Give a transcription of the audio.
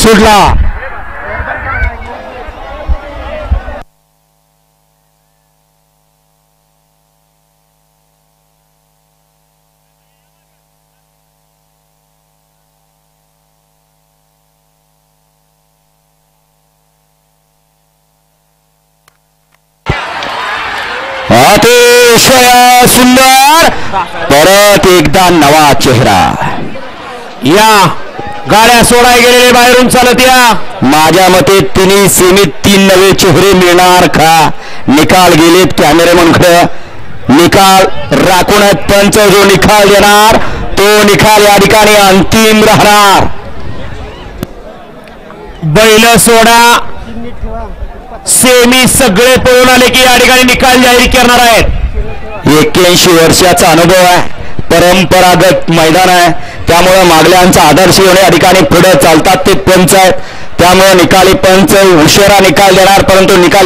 सुटला. अतिशय सुंदर. परत एकदा नवा चेहरा. या गाड्या सोडाय गेलेले बाहेरून चालत या. माझ्या मते तिन्ही सीमित 3 नवे चेहरे मिळणार का? निकाल गेलेत कॅमेरेमनकडे. निकाल राखून पंच जो निकाल देणार तो निकाल या ठिकाणी अंतिम राहणार. बैल सोडा. सेमी सगळे पळून आले की या ठिकाणी निकाल जाहीर करणार आहेत. 81 वर्षाचा अनुभव आहे. परंपरागत मैदान आहे. त्यामुळे मागल्यांचा आदर्श होणे या ठिकाणी पुढे चालतात ते पंच आहेत. त्यामुळे निकाली पंच उशिरा निकाल देणार परंतु निकाल